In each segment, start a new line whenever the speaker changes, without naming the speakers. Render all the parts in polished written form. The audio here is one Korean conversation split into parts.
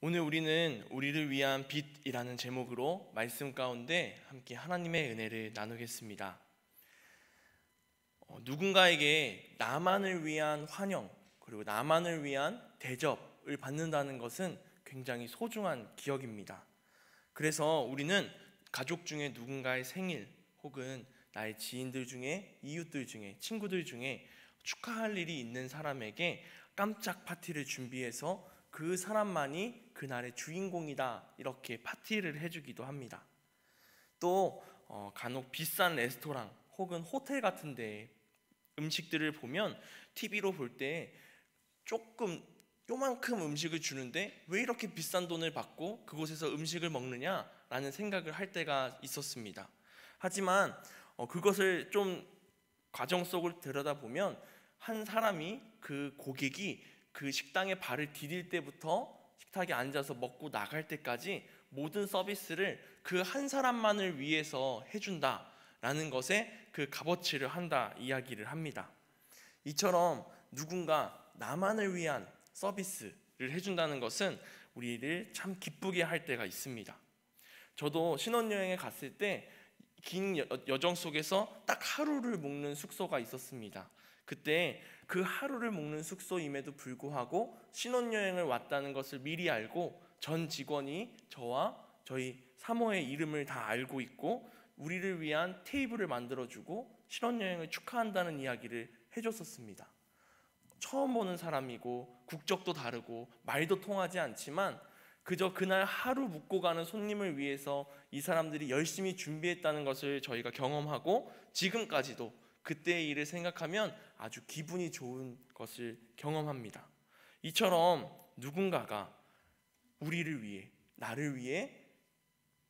오늘 우리는 우리를 위한 빛이라는 제목으로 말씀 가운데 함께 하나님의 은혜를 나누겠습니다. 누군가에게 나만을 위한 환영 그리고 나만을 위한 대접을 받는다는 것은 굉장히 소중한 기억입니다. 그래서 우리는 가족 중에 누군가의 생일 혹은 나의 지인들 중에, 이웃들 중에, 친구들 중에 축하할 일이 있는 사람에게 깜짝 파티를 준비해서 그 사람만이 그날의 주인공이다 이렇게 파티를 해주기도 합니다. 또 간혹 비싼 레스토랑 혹은 호텔 같은 데 음식들을 보면 TV로 볼 때 조금 요만큼 음식을 주는데 왜 이렇게 비싼 돈을 받고 그곳에서 음식을 먹느냐라는 생각을 할 때가 있었습니다. 하지만 그것을 좀 과정 속을 들여다보면 한 사람이 그 고객이 그 식당에 발을 디딜 때부터 식탁에 앉아서 먹고 나갈 때까지 모든 서비스를 그 한 사람만을 위해서 해준다라는 것에 그 값어치를 한다 이야기를 합니다. 이처럼 누군가 나만을 위한 서비스를 해준다는 것은 우리를 참 기쁘게 할 때가 있습니다. 저도 신혼여행에 갔을 때 긴 여정 속에서 딱 하루를 묵는 숙소가 있었습니다. 그때 그 하루를 묵는 숙소임에도 불구하고 신혼여행을 왔다는 것을 미리 알고 전 직원이 저와 저희 사모의 이름을 다 알고 있고 우리를 위한 테이블을 만들어주고 신혼여행을 축하한다는 이야기를 해줬었습니다. 처음 보는 사람이고 국적도 다르고 말도 통하지 않지만 그저 그날 하루 묵고 가는 손님을 위해서 이 사람들이 열심히 준비했다는 것을 저희가 경험하고 지금까지도 그때의 일을 생각하면 아주 기분이 좋은 것을 경험합니다. 이처럼 누군가가 우리를 위해, 나를 위해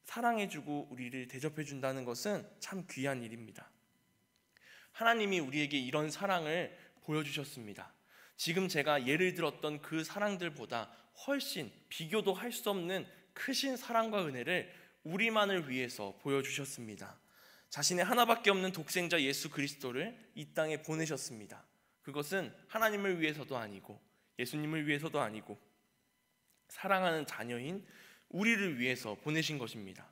사랑해주고 우리를 대접해준다는 것은 참 귀한 일입니다. 하나님이 우리에게 이런 사랑을 보여주셨습니다. 지금 제가 예를 들었던 그 사랑들보다 훨씬 비교도 할 수 없는 크신 사랑과 은혜를 우리만을 위해서 보여주셨습니다. 자신의 하나밖에 없는 독생자 예수 그리스도를 이 땅에 보내셨습니다. 그것은 하나님을 위해서도 아니고 예수님을 위해서도 아니고 사랑하는 자녀인 우리를 위해서 보내신 것입니다.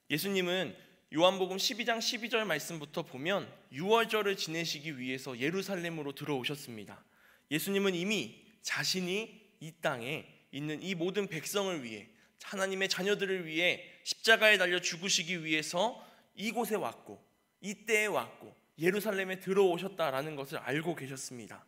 예수님은 요한복음 12장 12절 말씀부터 보면 유월절을 지내시기 위해서 예루살렘으로 들어오셨습니다. 예수님은 이미 자신이 이 땅에 있는 이 모든 백성을 위해 하나님의 자녀들을 위해 십자가에 달려 죽으시기 위해서 이곳에 왔고 이때에 왔고 예루살렘에 들어오셨다라는 것을 알고 계셨습니다.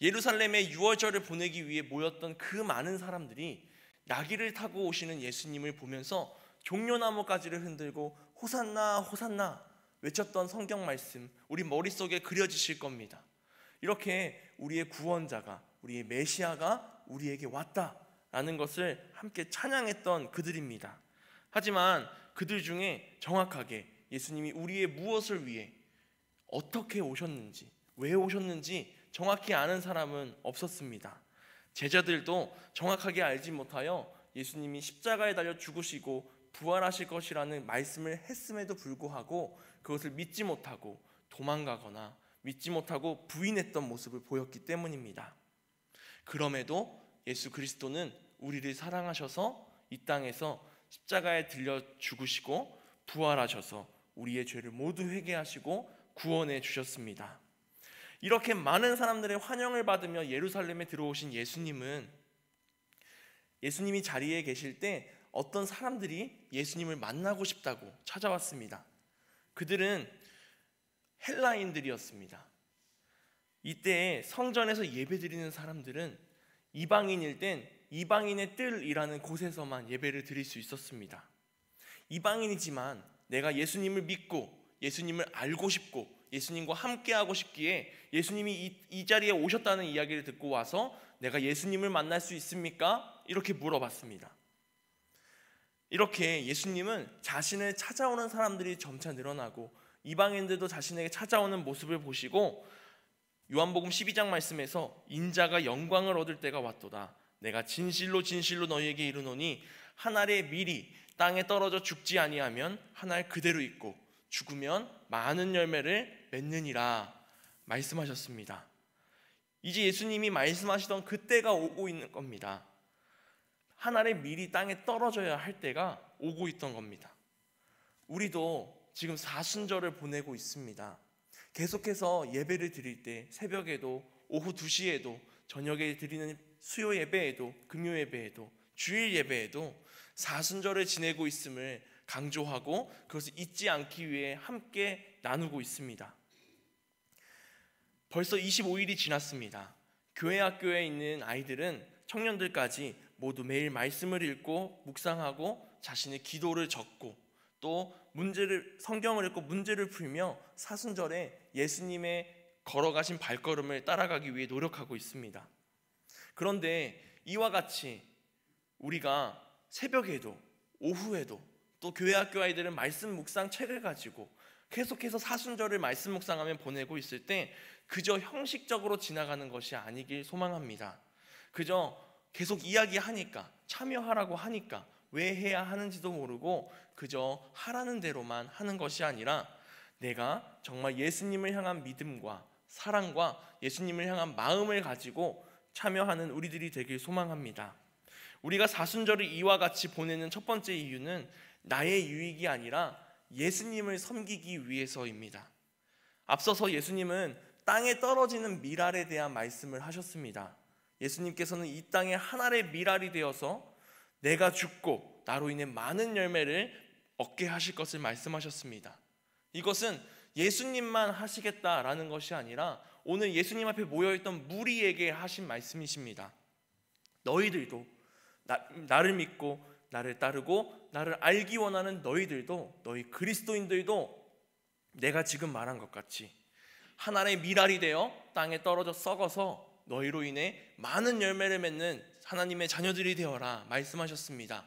예루살렘에 유월절을 보내기 위해 모였던 그 많은 사람들이 나귀를 타고 오시는 예수님을 보면서 종려나무 가지를 흔들고 호산나 호산나 외쳤던 성경 말씀 우리 머릿속에 그려지실 겁니다. 이렇게 우리의 구원자가 우리의 메시아가 우리에게 왔다라는 것을 함께 찬양했던 그들입니다. 하지만 그들 중에 정확하게 예수님이 우리의 무엇을 위해 어떻게 오셨는지 왜 오셨는지 정확히 아는 사람은 없었습니다. 제자들도 정확하게 알지 못하여 예수님이 십자가에 달려 죽으시고 부활하실 것이라는 말씀을 했음에도 불구하고 그것을 믿지 못하고 도망가거나 믿지 못하고 부인했던 모습을 보였기 때문입니다. 그럼에도 예수 그리스도는 우리를 사랑하셔서 이 땅에서 십자가에 들려 죽으시고 부활하셔서 우리의 죄를 모두 회개하시고 구원해 주셨습니다. 이렇게 많은 사람들의 환영을 받으며 예루살렘에 들어오신 예수님은 예수님이 자리에 계실 때 어떤 사람들이 예수님을 만나고 싶다고 찾아왔습니다. 그들은 헬라인들이었습니다. 이때 성전에서 예배드리는 사람들은 이방인일 땐 이방인의 뜰이라는 곳에서만 예배를 드릴 수 있었습니다. 이방인이지만 내가 예수님을 믿고 예수님을 알고 싶고 예수님과 함께하고 싶기에 예수님이 이 자리에 오셨다는 이야기를 듣고 와서 내가 예수님을 만날 수 있습니까? 이렇게 물어봤습니다. 이렇게 예수님은 자신을 찾아오는 사람들이 점차 늘어나고 이방인들도 자신에게 찾아오는 모습을 보시고 요한복음 12장 말씀에서 인자가 영광을 얻을 때가 왔도다. 내가 진실로 진실로 너희에게 이르노니 한 알의 밀이 땅에 떨어져 죽지 아니하면 한 알 그대로 있고 죽으면 많은 열매를 맺느니라 말씀하셨습니다. 이제 예수님이 말씀하시던 그때가 오고 있는 겁니다. 한 알의 밀이 땅에 떨어져야 할 때가 오고 있던 겁니다. 우리도 지금 사순절을 보내고 있습니다. 계속해서 예배를 드릴 때 새벽에도 오후 2시에도 저녁에 드리는 수요 예배에도 금요 예배에도 주일 예배에도 사순절을 지내고 있음을 강조하고 그것을 잊지 않기 위해 함께 나누고 있습니다. 벌써 25일이 지났습니다. 교회 학교에 있는 아이들은 청년들까지 모두 매일 말씀을 읽고 묵상하고 자신의 기도를 적고 또 성경을 읽고 문제를 풀며 사순절에 예수님의 걸어가신 발걸음을 따라가기 위해 노력하고 있습니다. 그런데 이와 같이 우리가 새벽에도 오후에도 또 교회 학교 아이들은 말씀 묵상 책을 가지고 계속해서 사순절을 말씀 묵상하며 보내고 있을 때 그저 형식적으로 지나가는 것이 아니길 소망합니다. 그저 계속 이야기하니까 참여하라고 하니까 왜 해야 하는지도 모르고 그저 하라는 대로만 하는 것이 아니라 내가 정말 예수님을 향한 믿음과 사랑과 예수님을 향한 마음을 가지고 참여하는 우리들이 되길 소망합니다. 우리가 사순절을 이와 같이 보내는 첫 번째 이유는 나의 유익이 아니라 예수님을 섬기기 위해서입니다. 앞서서 예수님은 땅에 떨어지는 밀알에 대한 말씀을 하셨습니다. 예수님께서는 이 땅에 한 알의 밀알이 되어서 내가 죽고 나로 인해 많은 열매를 얻게 하실 것을 말씀하셨습니다. 이것은 예수님만 하시겠다라는 것이 아니라 오늘 예수님 앞에 모여있던 무리에게 하신 말씀이십니다. 너희들도 나를 믿고 나를 따르고 나를 알기 원하는 너희들도, 너희 그리스도인들도 내가 지금 말한 것 같이 한 알의 밀알이 되어 땅에 떨어져 썩어서 너희로 인해 많은 열매를 맺는 하나님의 자녀들이 되어라 말씀하셨습니다.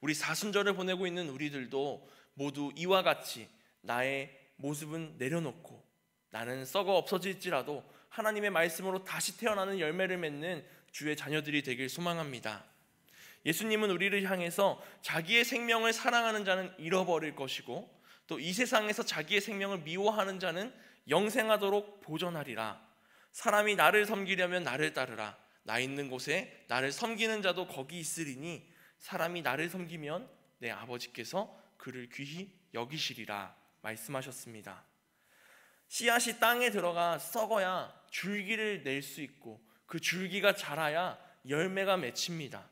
우리 사순절을 보내고 있는 우리들도 모두 이와 같이 나의 모습은 내려놓고 나는 썩어 없어질지라도 하나님의 말씀으로 다시 태어나는 열매를 맺는 주의 자녀들이 되길 소망합니다. 예수님은 우리를 향해서 자기의 생명을 사랑하는 자는 잃어버릴 것이고 또 이 세상에서 자기의 생명을 미워하는 자는 영생하도록 보존하리라. 사람이 나를 섬기려면 나를 따르라. 나 있는 곳에 나를 섬기는 자도 거기 있으리니 사람이 나를 섬기면 내 아버지께서 그를 귀히 여기시리라 말씀하셨습니다. 씨앗이 땅에 들어가 썩어야 줄기를 낼 수 있고 그 줄기가 자라야 열매가 맺힙니다.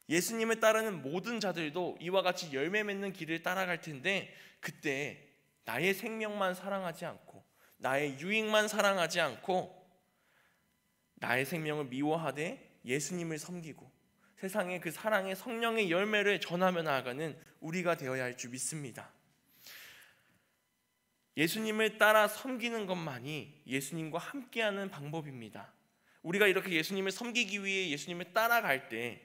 예수님을 따르는 모든 자들도 이와 같이 열매 맺는 길을 따라갈 텐데 그때 나의 생명만 사랑하지 않고 나의 유익만 사랑하지 않고 나의 생명을 미워하되 예수님을 섬기고 세상에 그 사랑의 성령의 열매를 전하며 나아가는 우리가 되어야 할 줄 믿습니다. 예수님을 따라 섬기는 것만이 예수님과 함께하는 방법입니다. 우리가 이렇게 예수님을 섬기기 위해 예수님을 따라갈 때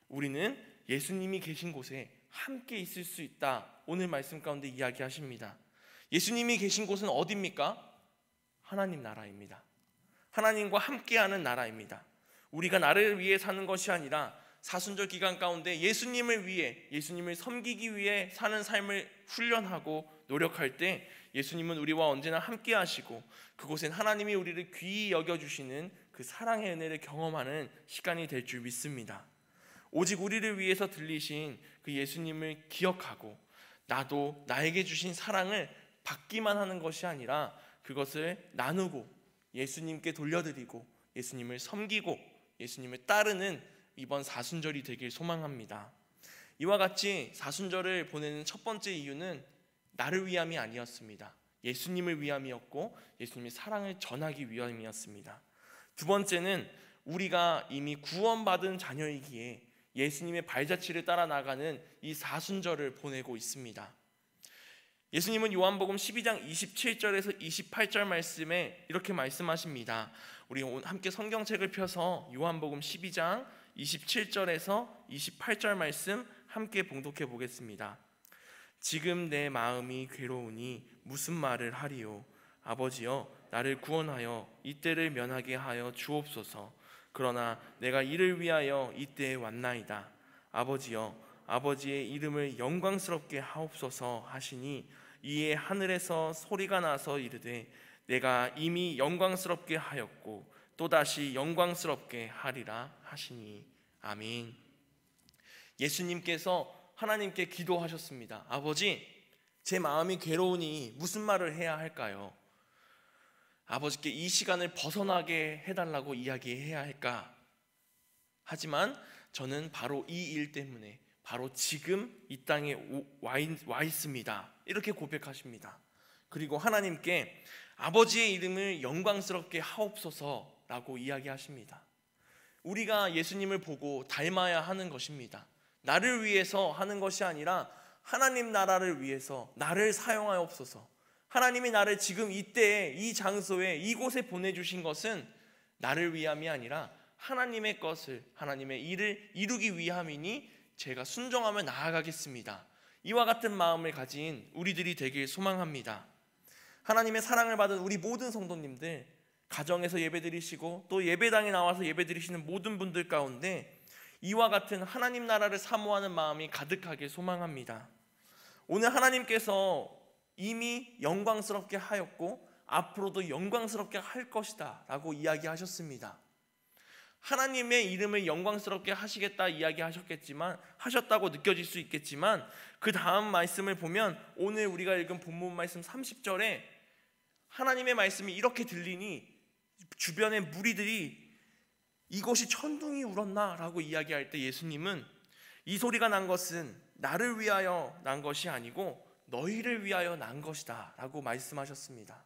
우리는 예수님이 계신 곳에 함께 있을 수 있다. 오늘 말씀 가운데 이야기하십니다. 예수님이 계신 곳은 어디입니까? 하나님 나라입니다. 하나님과 함께하는 나라입니다. 우리가 나를 위해 사는 것이 아니라 사순절 기간 가운데 예수님을 위해 예수님을 섬기기 위해 사는 삶을 훈련하고 노력할 때 예수님은 우리와 언제나 함께 하시고 그곳엔 하나님이 우리를 귀히 여겨주시는 그 사랑의 은혜를 경험하는 시간이 될 줄 믿습니다. 오직 우리를 위해서 들리신 그 예수님을 기억하고 나도 나에게 주신 사랑을 받기만 하는 것이 아니라 그것을 나누고 예수님께 돌려드리고 예수님을 섬기고 예수님을 따르는 이번 사순절이 되길 소망합니다. 이와 같이 사순절을 보내는 첫 번째 이유는 나를 위함이 아니었습니다. 예수님을 위함이었고 예수님의 사랑을 전하기 위함이었습니다. 두 번째는 우리가 이미 구원받은 자녀이기에 예수님의 발자취를 따라 나가는 이 사순절을 보내고 있습니다. 예수님은 요한복음 12장 27절에서 28절 말씀에 이렇게 말씀하십니다. 우리 함께 성경책을 펴서 요한복음 12장 27절에서 28절 말씀 함께 봉독해 보겠습니다. 지금 내 마음이 괴로우니 무슨 말을 하리요? 아버지여 나를 구원하여 이때를 면하게 하여 주옵소서. 그러나 내가 이를 위하여 이때에 왔나이다. 아버지여 아버지의 이름을 영광스럽게 하옵소서 하시니 이에 하늘에서 소리가 나서 이르되 내가 이미 영광스럽게 하였고 또다시 영광스럽게 하리라 하시니. 아멘. 예수님께서 하나님께 기도하셨습니다. 아버지, 제 마음이 괴로우니 무슨 말을 해야 할까요? 아버지께 이 시간을 벗어나게 해달라고 이야기해야 할까? 하지만 저는 바로 이 일 때문에 바로 지금 이 땅에 와 있습니다. 이렇게 고백하십니다. 그리고 하나님께 아버지의 이름을 영광스럽게 하옵소서라고 이야기하십니다. 우리가 예수님을 보고 닮아야 하는 것입니다. 나를 위해서 하는 것이 아니라 하나님 나라를 위해서 나를 사용하옵소서. 하나님이 나를 지금 이때에 이 장소에 이곳에 보내주신 것은 나를 위함이 아니라 하나님의 것을, 하나님의 일을 이루기 위함이니 제가 순종하며 나아가겠습니다. 이와 같은 마음을 가진 우리들이 되길 소망합니다. 하나님의 사랑을 받은 우리 모든 성도님들, 가정에서 예배드리시고 또 예배당에 나와서 예배드리시는 모든 분들 가운데 이와 같은 하나님 나라를 사모하는 마음이 가득하게 소망합니다. 오늘 하나님께서 이미 영광스럽게 하였고 앞으로도 영광스럽게 할 것이다 라고 이야기하셨습니다. 하나님의 이름을 영광스럽게 하시겠다 이야기하셨겠지만, 하셨다고 느껴질 수 있겠지만, 그 다음 말씀을 보면 오늘 우리가 읽은 본문 말씀 30절에 하나님의 말씀이 이렇게 들리니 주변의 무리들이 이곳이 천둥이 울었나 라고 이야기할 때 예수님은 이 소리가 난 것은 나를 위하여 난 것이 아니고 너희를 위하여 난 것이다 라고 말씀하셨습니다.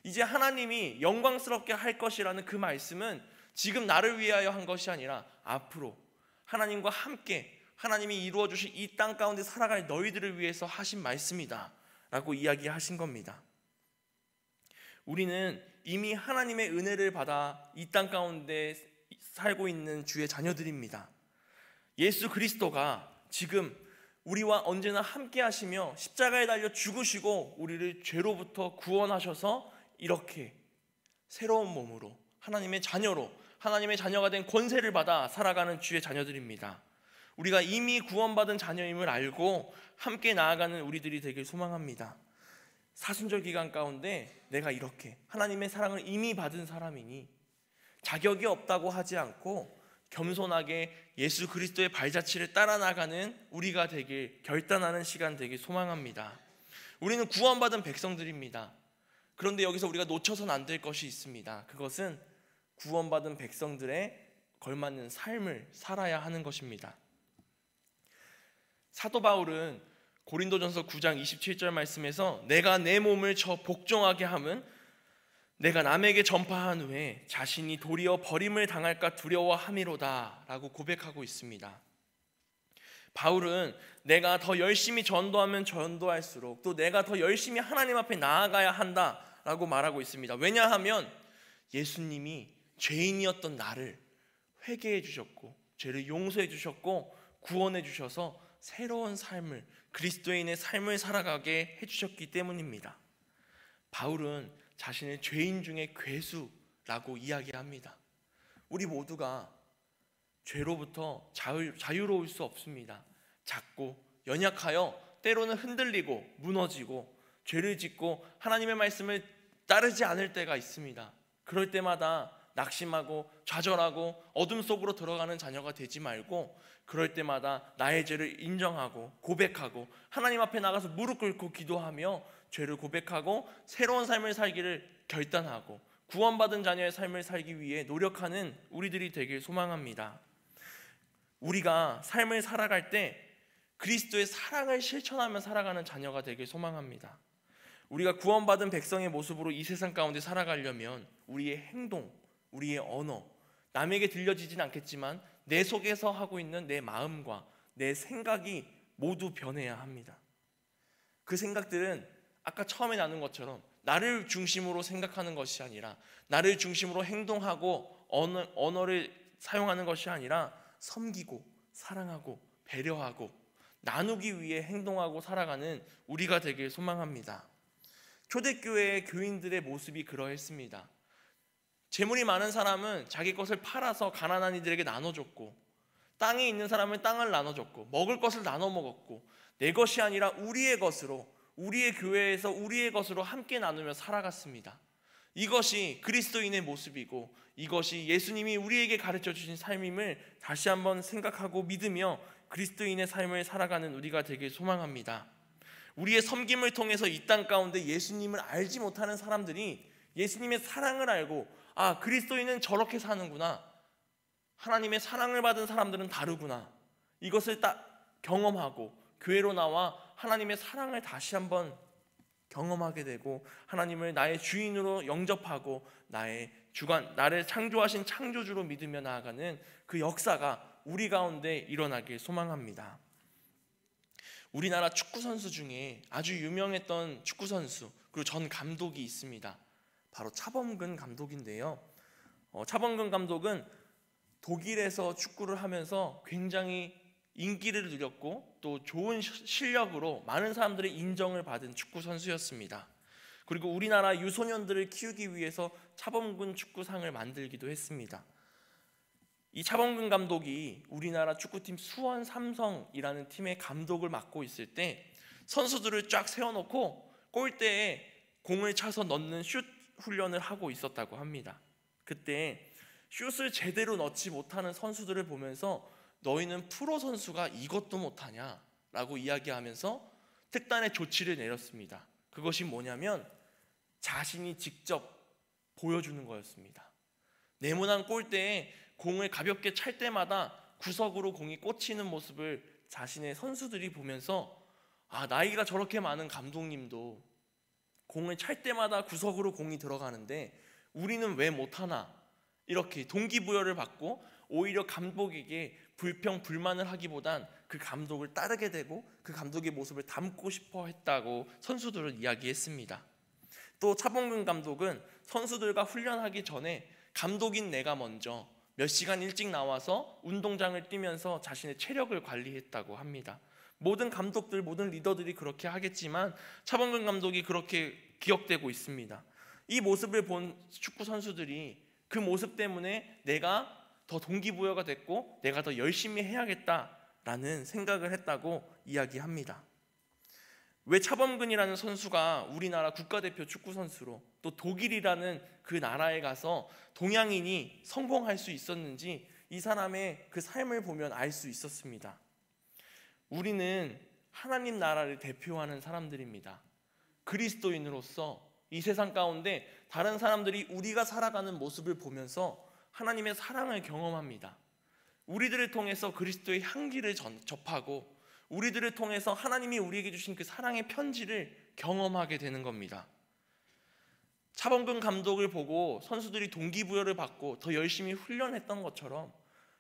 이제 하나님이 영광스럽게 할 것이라는 그 말씀은 지금 나를 위하여 한 것이 아니라 앞으로 하나님과 함께 하나님이 이루어 주신 이 땅 가운데 살아갈 너희들을 위해서 하신 말씀이다 라고 이야기하신 겁니다. 우리는 이미 하나님의 은혜를 받아 이 땅 가운데 살고 있는 주의 자녀들입니다. 예수 그리스도가 지금 우리와 언제나 함께 하시며 십자가에 달려 죽으시고 우리를 죄로부터 구원하셔서 이렇게 새로운 몸으로 하나님의 자녀로, 하나님의 자녀가 된 권세를 받아 살아가는 주의 자녀들입니다. 우리가 이미 구원받은 자녀임을 알고 함께 나아가는 우리들이 되길 소망합니다. 사순절 기간 가운데 내가 이렇게 하나님의 사랑을 이미 받은 사람이니 자격이 없다고 하지 않고 겸손하게 예수 그리스도의 발자취를 따라 나가는 우리가 되길 결단하는 시간 되길 소망합니다. 우리는 구원받은 백성들입니다. 그런데 여기서 우리가 놓쳐서는 안 될 것이 있습니다. 그것은 구원받은 백성들의 걸맞는 삶을 살아야 하는 것입니다. 사도 바울은 고린도전서 9장 27절 말씀에서 내가 내 몸을 저 복종하게 함은 내가 남에게 전파한 후에 자신이 도리어 버림을 당할까 두려워함이로다 라고 고백하고 있습니다. 바울은 내가 더 열심히 전도하면 전도할수록 또 내가 더 열심히 하나님 앞에 나아가야 한다 라고 말하고 있습니다. 왜냐하면 예수님이 죄인이었던 나를 회개해 주셨고 죄를 용서해 주셨고 구원해 주셔서 새로운 삶을, 그리스도인의 삶을 살아가게 해주셨기 때문입니다. 바울은 자신을 죄인 중에 괴수라고 이야기합니다. 우리 모두가 죄로부터 자유로울 수 없습니다. 작고 연약하여 때로는 흔들리고 무너지고 죄를 짓고 하나님의 말씀을 따르지 않을 때가 있습니다. 그럴 때마다 낙심하고 좌절하고 어둠 속으로 들어가는 자녀가 되지 말고 그럴 때마다 나의 죄를 인정하고 고백하고 하나님 앞에 나가서 무릎 꿇고 기도하며 죄를 고백하고 새로운 삶을 살기를 결단하고 구원받은 자녀의 삶을 살기 위해 노력하는 우리들이 되길 소망합니다. 우리가 삶을 살아갈 때 그리스도의 사랑을 실천하며 살아가는 자녀가 되길 소망합니다. 우리가 구원받은 백성의 모습으로 이 세상 가운데 살아가려면 우리의 행동, 우리의 언어, 남에게 들려지진 않겠지만 내 속에서 하고 있는 내 마음과 내 생각이 모두 변해야 합니다. 그 생각들은 아까 처음에 나눈 것처럼 나를 중심으로 생각하는 것이 아니라 나를 중심으로 행동하고 언어를 사용하는 것이 아니라 섬기고 사랑하고 배려하고 나누기 위해 행동하고 살아가는 우리가 되길 소망합니다. 초대교회의 교인들의 모습이 그러했습니다. 재물이 많은 사람은 자기 것을 팔아서 가난한 이들에게 나눠줬고 땅에 있는 사람은 땅을 나눠줬고 먹을 것을 나눠 먹었고 내 것이 아니라 우리의 것으로 우리의 교회에서 우리의 것으로 함께 나누며 살아갔습니다. 이것이 그리스도인의 모습이고 이것이 예수님이 우리에게 가르쳐 주신 삶임을 다시 한번 생각하고 믿으며 그리스도인의 삶을 살아가는 우리가 되길 소망합니다. 우리의 섬김을 통해서 이 땅 가운데 예수님을 알지 못하는 사람들이 예수님의 사랑을 알고, 아, 그리스도인은 저렇게 사는구나, 하나님의 사랑을 받은 사람들은 다르구나, 이것을 딱 경험하고 교회로 나와 하나님의 사랑을 다시 한번 경험하게 되고 하나님을 나의 주인으로 영접하고 나의 주관, 나를 창조하신 창조주로 믿으며 나아가는 그 역사가 우리 가운데 일어나길 소망합니다. 우리나라 축구 선수 중에 아주 유명했던 축구 선수 그리고 전 감독이 있습니다. 바로 차범근 감독인데요. 차범근 감독은 독일에서 축구를 하면서 굉장히 인기를 누렸고 또 좋은 실력으로 많은 사람들의 인정을 받은 축구 선수였습니다. 그리고 우리나라 유소년들을 키우기 위해서 차범근 축구상을 만들기도 했습니다. 이 차범근 감독이 우리나라 축구팀 수원 삼성이라는 팀의 감독을 맡고 있을 때 선수들을 쫙 세워놓고 골대에 공을 차서 넣는 슛 훈련을 하고 있었다고 합니다. 그때 슛을 제대로 넣지 못하는 선수들을 보면서 너희는 프로 선수가 이것도 못하냐 라고 이야기하면서 특단의 조치를 내렸습니다. 그것이 뭐냐면 자신이 직접 보여주는 거였습니다. 네모난 골대에 공을 가볍게 찰 때마다 구석으로 공이 꽂히는 모습을 자신의 선수들이 보면서, 아, 나이가 저렇게 많은 감독님도 공을 찰 때마다 구석으로 공이 들어가는데 우리는 왜 못하나, 이렇게 동기부여를 받고 오히려 감독에게 불평 불만을 하기보단 그 감독을 따르게 되고 그 감독의 모습을 담고 싶어 했다고 선수들은 이야기했습니다. 또 차범근 감독은 선수들과 훈련하기 전에 감독인 내가 먼저 몇 시간 일찍 나와서 운동장을 뛰면서 자신의 체력을 관리했다고 합니다. 모든 감독들, 모든 리더들이 그렇게 하겠지만 차범근 감독이 그렇게 기억되고 있습니다. 이 모습을 본 축구 선수들이 그 모습 때문에 내가 더 동기부여가 됐고 내가 더 열심히 해야겠다라는 생각을 했다고 이야기합니다. 왜 차범근이라는 선수가 우리나라 국가대표 축구 선수로 또 독일이라는 그 나라에 가서 동양인이 성공할 수 있었는지 이 사람의 그 삶을 보면 알 수 있었습니다. 우리는 하나님 나라를 대표하는 사람들입니다. 그리스도인으로서 이 세상 가운데 다른 사람들이 우리가 살아가는 모습을 보면서 하나님의 사랑을 경험합니다. 우리들을 통해서 그리스도의 향기를 접하고 우리들을 통해서 하나님이 우리에게 주신 그 사랑의 편지를 경험하게 되는 겁니다. 차범근 감독을 보고 선수들이 동기부여를 받고 더 열심히 훈련했던 것처럼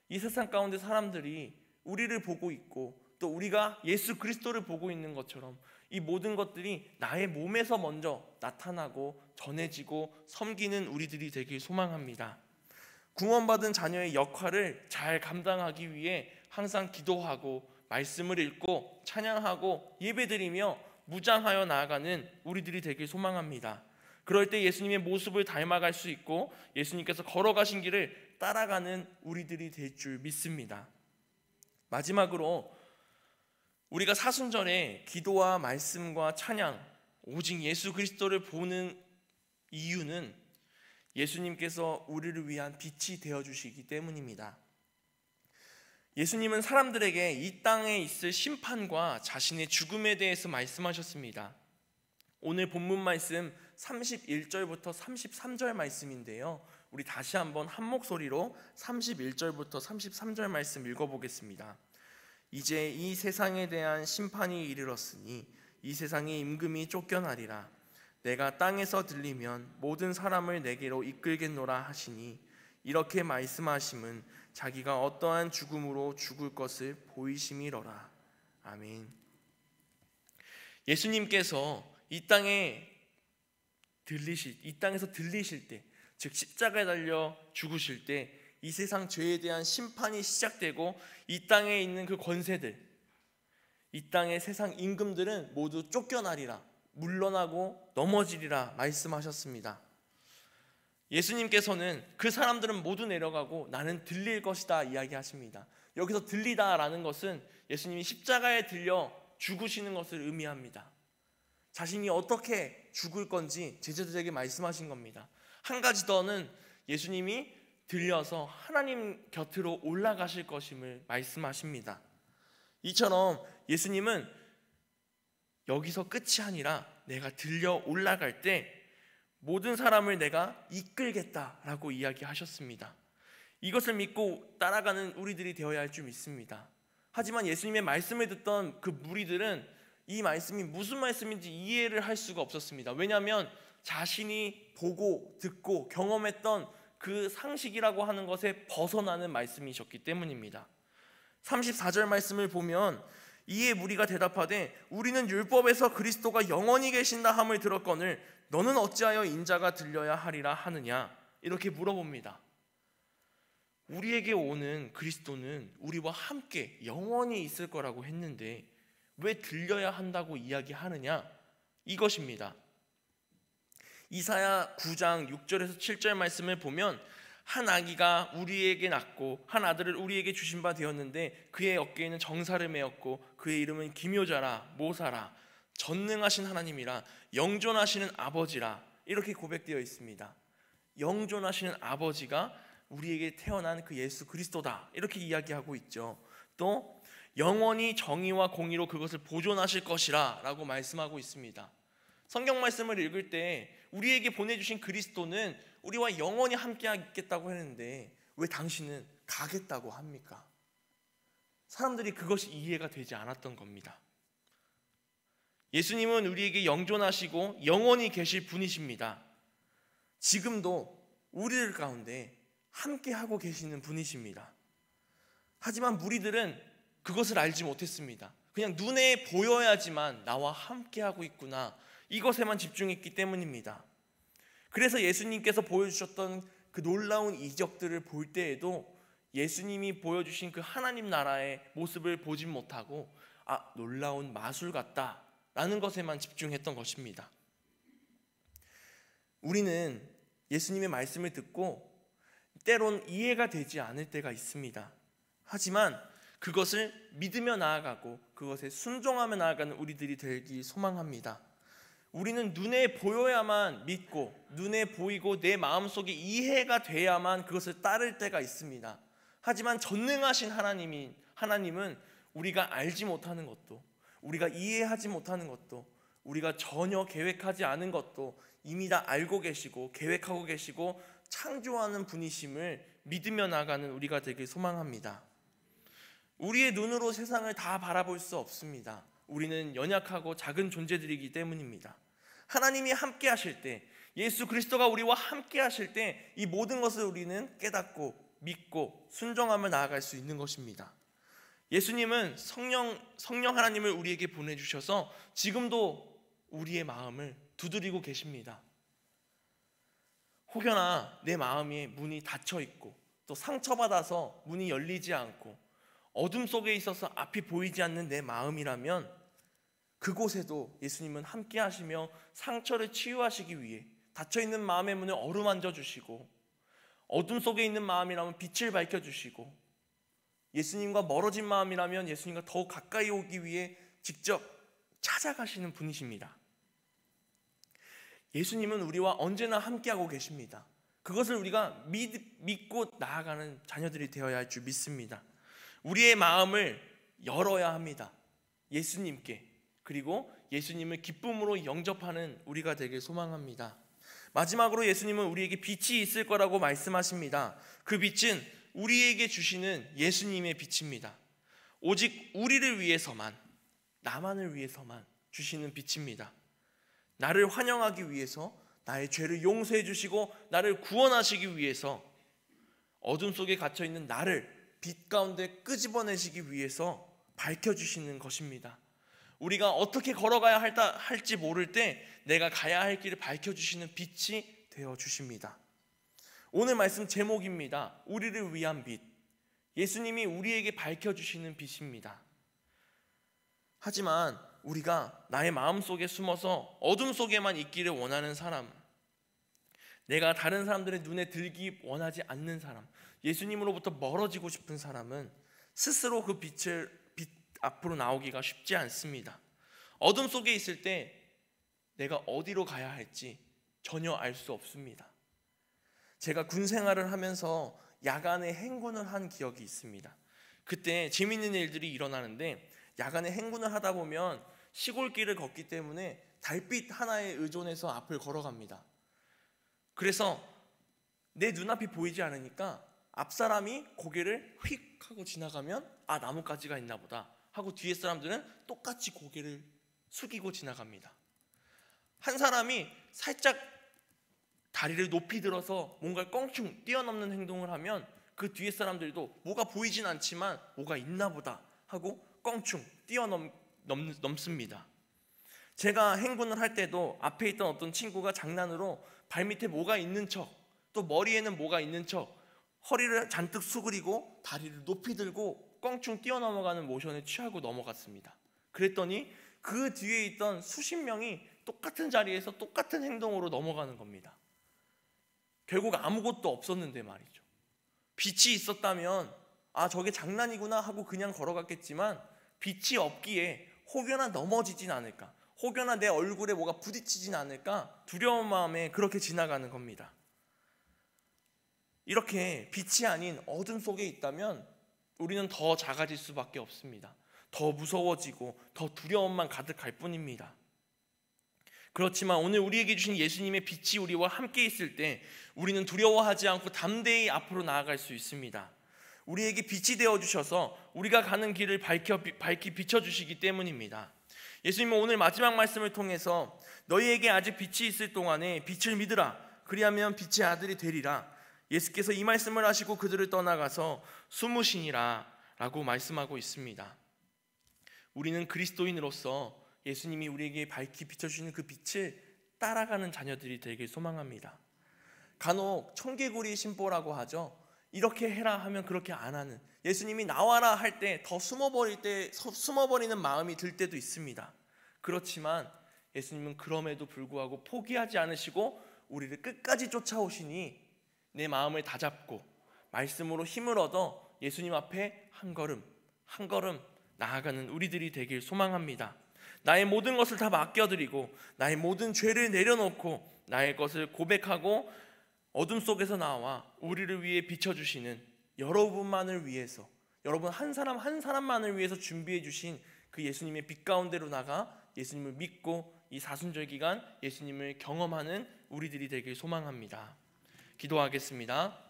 이 세상 가운데 사람들이 우리를 보고 있고 또 우리가 예수 그리스도를 보고 있는 것처럼 이 모든 것들이 나의 몸에서 먼저 나타나고 전해지고 섬기는 우리들이 되길 소망합니다. 구원받은 자녀의 역할을 잘 감당하기 위해 항상 기도하고 말씀을 읽고 찬양하고 예배드리며 무장하여 나아가는 우리들이 되길 소망합니다. 그럴 때 예수님의 모습을 닮아갈 수 있고 예수님께서 걸어가신 길을 따라가는 우리들이 될 줄 믿습니다. 마지막으로 우리가 사순절에 기도와 말씀과 찬양, 오직 예수 그리스도를 보는 이유는 예수님께서 우리를 위한 빛이 되어주시기 때문입니다. 예수님은 사람들에게 이 땅에 있을 심판과 자신의 죽음에 대해서 말씀하셨습니다. 오늘 본문 말씀 31절부터 33절 말씀인데요, 우리 다시 한번 한 목소리로 31절부터 33절 말씀 읽어보겠습니다. 이제 이 세상에 대한 심판이 이르렀으니 이 세상의 임금이 쫓겨나리라. 내가 땅에서 들리면 모든 사람을 내게로 이끌겠노라 하시니 이렇게 말씀하심은 자기가 어떠한 죽음으로 죽을 것을 보이심이로라. 아멘. 예수님께서 이 땅에서 들리실 때, 즉 십자가에 달려 죽으실 때 이 세상 죄에 대한 심판이 시작되고 이 땅에 있는 그 권세들, 이 땅의 세상 임금들은 모두 쫓겨나리라, 물러나고 넘어지리라 말씀하셨습니다. 예수님께서는 그 사람들은 모두 내려가고 나는 들릴 것이다 이야기하십니다. 여기서 들리다라는 것은 예수님이 십자가에 들려 죽으시는 것을 의미합니다. 자신이 어떻게 죽을 건지 제자들에게 말씀하신 겁니다. 한 가지 더는 예수님이 들려서 하나님 곁으로 올라가실 것임을 말씀하십니다. 이처럼 예수님은 여기서 끝이 아니라 내가 들려 올라갈 때 모든 사람을 내가 이끌겠다라고 이야기하셨습니다. 이것을 믿고 따라가는 우리들이 되어야 할 줄 믿습니다. 하지만 예수님의 말씀을 듣던 그 무리들은 이 말씀이 무슨 말씀인지 이해를 할 수가 없었습니다. 왜냐하면 자신이 보고 듣고 경험했던 그 상식이라고 하는 것에 벗어나는 말씀이셨기 때문입니다. 34절 말씀을 보면 이에 무리가 대답하되 우리는 율법에서 그리스도가 영원히 계신다 함을 들었거늘 너는 어찌하여 인자가 들려야 하리라 하느냐, 이렇게 물어봅니다. 우리에게 오는 그리스도는 우리와 함께 영원히 있을 거라고 했는데 왜 들려야 한다고 이야기하느냐, 이것입니다. 이사야 9장 6절에서 7절 말씀을 보면 한 아기가 우리에게 낳고 한 아들을 우리에게 주신 바 되었는데 그의 어깨에는 정사를 메었고 그의 이름은 기묘자라 모사라 전능하신 하나님이라 영존하시는 아버지라, 이렇게 고백되어 있습니다. 영존하시는 아버지가 우리에게 태어난 그 예수 그리스도다, 이렇게 이야기하고 있죠. 또 영원히 정의와 공의로 그것을 보존하실 것이라 라고 말씀하고 있습니다. 성경 말씀을 읽을 때 우리에게 보내주신 그리스도는 우리와 영원히 함께 하겠다고 했는데 왜 당신은 가겠다고 합니까? 사람들이 그것이 이해가 되지 않았던 겁니다. 예수님은 우리에게 영존하시고 영원히 계실 분이십니다. 지금도 우리들 가운데 함께 하고 계시는 분이십니다. 하지만 무리들은 그것을 알지 못했습니다. 그냥 눈에 보여야지만 나와 함께 하고 있구나, 이것에만 집중했기 때문입니다. 그래서 예수님께서 보여주셨던 그 놀라운 이적들을 볼 때에도 예수님이 보여주신 그 하나님 나라의 모습을 보지 못하고 놀라운 마술 같다라는 것에만 집중했던 것입니다. 우리는 예수님의 말씀을 듣고 때론 이해가 되지 않을 때가 있습니다. 하지만 그것을 믿으며 나아가고 그것에 순종하며 나아가는 우리들이 되길 소망합니다. 우리는 눈에 보여야만 믿고 눈에 보이고 내 마음속에 이해가 돼야만 그것을 따를 때가 있습니다. 하지만 전능하신 하나님은 우리가 알지 못하는 것도, 우리가 이해하지 못하는 것도, 우리가 전혀 계획하지 않은 것도 이미 다 알고 계시고 계획하고 계시고 창조하는 분이심을 믿으며 나가는 우리가 되길 소망합니다. 우리의 눈으로 세상을 다 바라볼 수 없습니다. 우리는 연약하고 작은 존재들이기 때문입니다. 하나님이 함께 하실 때, 예수 그리스도가 우리와 함께 하실 때 이 모든 것을 우리는 깨닫고 믿고 순종하며 나아갈 수 있는 것입니다. 예수님은 성령 하나님을 우리에게 보내주셔서 지금도 우리의 마음을 두드리고 계십니다. 혹여나 내 마음에 문이 닫혀 있고 또 상처받아서 문이 열리지 않고 어둠 속에 있어서 앞이 보이지 않는 내 마음이라면 그곳에도 예수님은 함께 하시며 상처를 치유하시기 위해 닫혀있는 마음의 문을 어루만져 주시고 어둠 속에 있는 마음이라면 빛을 밝혀주시고 예수님과 멀어진 마음이라면 예수님과 더욱 가까이 오기 위해 직접 찾아가시는 분이십니다. 예수님은 우리와 언제나 함께하고 계십니다. 그것을 우리가 믿고 나아가는 자녀들이 되어야 할 줄 믿습니다. 우리의 마음을 열어야 합니다. 예수님께, 그리고 예수님을 기쁨으로 영접하는 우리가 되길 소망합니다. 마지막으로 예수님은 우리에게 빛이 있을 거라고 말씀하십니다. 그 빛은 우리에게 주시는 예수님의 빛입니다. 오직 우리를 위해서만, 나만을 위해서만 주시는 빛입니다. 나를 환영하기 위해서, 나의 죄를 용서해 주시고 나를 구원하시기 위해서, 어둠 속에 갇혀있는 나를 빛 가운데 끄집어내시기 위해서 밝혀주시는 것입니다. 우리가 어떻게 걸어가야 할지 모를 때 내가 가야 할 길을 밝혀주시는 빛이 되어주십니다. 오늘 말씀 제목입니다. 우리를 위한 빛. 예수님이 우리에게 밝혀주시는 빛입니다. 하지만 우리가 나의 마음속에 숨어서 어둠 속에만 있기를 원하는 사람, 내가 다른 사람들의 눈에 들기 원하지 않는 사람, 예수님으로부터 멀어지고 싶은 사람은 스스로 그 빛 앞으로 나오기가 쉽지 않습니다. 어둠 속에 있을 때 내가 어디로 가야 할지 전혀 알 수 없습니다. 제가 군 생활을 하면서 야간에 행군을 한 기억이 있습니다. 그때 재밌는 일들이 일어나는데, 야간에 행군을 하다 보면 시골길을 걷기 때문에 달빛 하나에 의존해서 앞을 걸어갑니다. 그래서 내 눈앞이 보이지 않으니까 앞사람이 고개를 휙 하고 지나가면 아, 나뭇가지가 있나 보다 하고 뒤에 사람들은 똑같이 고개를 숙이고 지나갑니다. 한 사람이 살짝 다리를 높이 들어서 뭔가 껑충 뛰어넘는 행동을 하면 그 뒤에 사람들도 뭐가 보이진 않지만 뭐가 있나 보다 하고 껑충 뛰어넘습니다. 제가 행군을 할 때도 앞에 있던 어떤 친구가 장난으로 발밑에 뭐가 있는 척, 또 머리에는 뭐가 있는 척, 허리를 잔뜩 수그리고 다리를 높이 들고 껑충 뛰어넘어가는 모션에 취하고 넘어갔습니다. 그랬더니 그 뒤에 있던 수십 명이 똑같은 자리에서 똑같은 행동으로 넘어가는 겁니다. 결국 아무것도 없었는데 말이죠. 빛이 있었다면 아, 저게 장난이구나 하고 그냥 걸어갔겠지만, 빛이 없기에 혹여나 넘어지진 않을까, 혹여나 내 얼굴에 뭐가 부딪히진 않을까 두려운 마음에 그렇게 지나가는 겁니다. 이렇게 빛이 아닌 어둠 속에 있다면 우리는 더 작아질 수밖에 없습니다. 더 무서워지고 더 두려움만 가득할 뿐입니다. 그렇지만 오늘 우리에게 주신 예수님의 빛이 우리와 함께 있을 때 우리는 두려워하지 않고 담대히 앞으로 나아갈 수 있습니다. 우리에게 빛이 되어주셔서 우리가 가는 길을 밝히 비춰주시기 때문입니다. 예수님은 오늘 마지막 말씀을 통해서 너희에게 아직 빛이 있을 동안에 빛을 믿으라, 그리하면 빛의 아들이 되리라. 예수께서 이 말씀을 하시고 그들을 떠나가서 숨으시니라 라고 말씀하고 있습니다. 우리는 그리스도인으로서 예수님이 우리에게 밝히 비춰주시는 그 빛을 따라가는 자녀들이 되길 소망합니다. 간혹 청개구리 심보라고 하죠. 이렇게 해라 하면 그렇게 안 하는, 예수님이 나와라 할 때 더 숨어버리는 마음이 들 때도 있습니다. 그렇지만 예수님은 그럼에도 불구하고 포기하지 않으시고 우리를 끝까지 쫓아오시니 내 마음을 다잡고 말씀으로 힘을 얻어 예수님 앞에 한 걸음 한 걸음 나아가는 우리들이 되길 소망합니다. 나의 모든 것을 다 맡겨드리고 나의 모든 죄를 내려놓고 나의 것을 고백하고 어둠 속에서 나와 우리를 위해 비춰주시는 여러분만을 위해서, 여러분 한 사람 한 사람만을 위해서 준비해 주신 그 예수님의 빛 가운데로 나가 예수님을 믿고 이 사순절 기간 예수님을 경험하는 우리들이 되길 소망합니다. 기도하겠습니다.